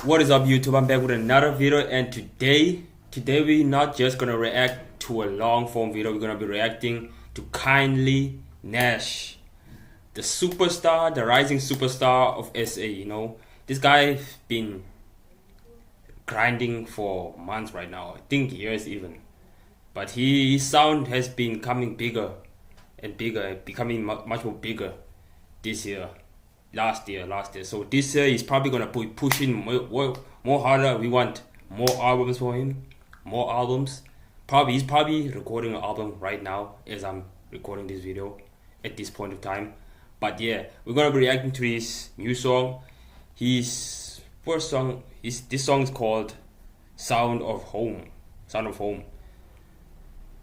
What is up, YouTube? I'm back with another video, and today we're not just gonna react to a long form video. We're gonna be reacting to Kindlynxsh, the superstar, the rising superstar of SA. You know, this guy been grinding for months right now, I think years even, but his sound has been coming bigger and bigger, becoming much more bigger this year. Last year. So this year he's probably gonna be pushing more harder. We want more albums for him, more albums. He's probably recording an album right now as I'm recording this video at this point of time. But yeah, we're gonna be reacting to his new song. His first song this song is called Sound of Home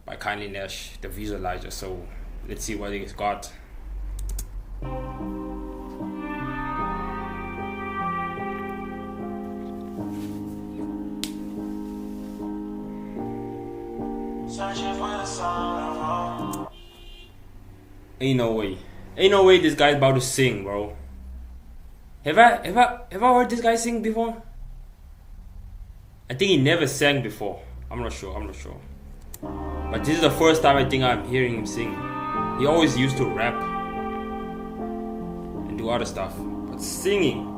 by Kindlynxsh, the visualizer. So let's see what he's got. Ain't no way this guy's about to sing, bro. Have I heard this guy sing before? I think he never sang before. I'm not sure. But this is the first time I think I'm hearing him sing. He always used to rap and do other stuff, but singing.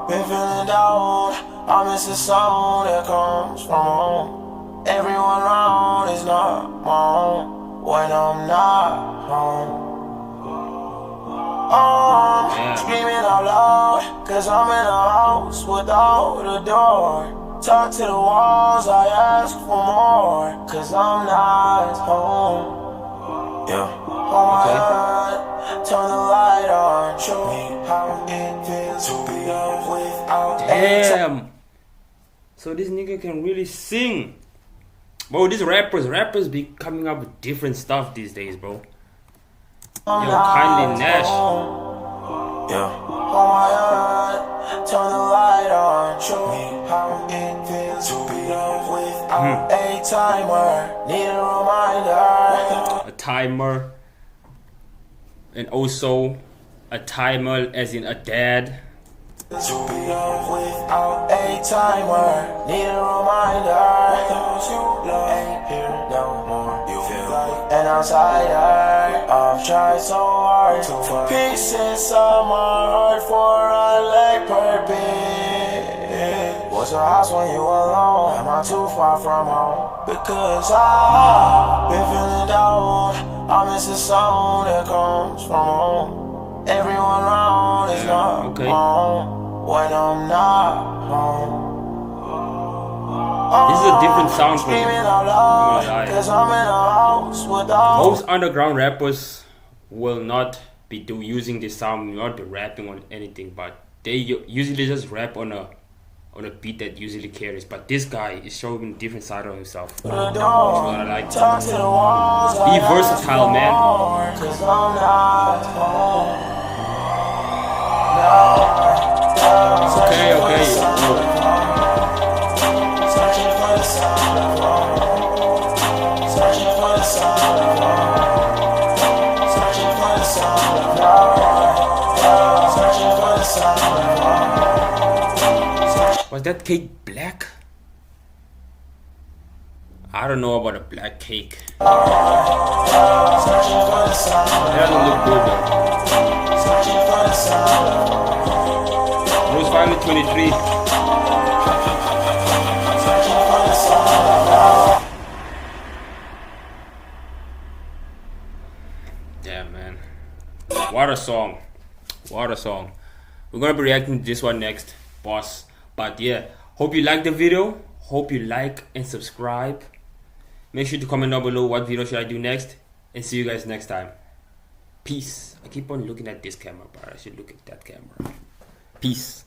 Been feeling down, I miss the sound that comes from home. Everyone around is not my own when I'm not home. Screaming out loud, cause I'm in a house without a door. Talk to the walls, I ask for more, cause I'm not home. Yeah. Oh my God, turn the light on, show me how it feels to be up without. Damn. So this nigga can really sing. Bro, these rappers be coming up with different stuff these days, bro. Yo, Kindlynxsh. Yeah. Oh my God, turn the light on, show me how it feels to be up without a timer. Need a reminder. A timer. And also a timer as in a dad. To be up without a timer. Need a reminder. Those you love ain't here no more. You feel like an outsider. I've tried so hard to find pieces of my heart for a like purpose. What's a house when you alone? Am I too far from home? Because I've been feeling down. I miss the sound that comes from home. Everyone around is not home when I'm not home. This is a different sound from most underground rappers will not be using this sound, will not be rapping on anything, but they usually just rap on a beat that usually carries. But this guy is showing a different side of himself. That's what I like. Be versatile, man. Okay. Was that cake black? I don't know about a black cake. It doesn't look good though. It was finally 23. Damn, man. What a song. We're gonna be reacting to this one next, boss. But yeah, hope you like the video. Hope you like and subscribe. Make sure to comment down below what video should I do next. And see you guys next time. Peace. I keep on looking at this camera, but I should look at that camera. Peace.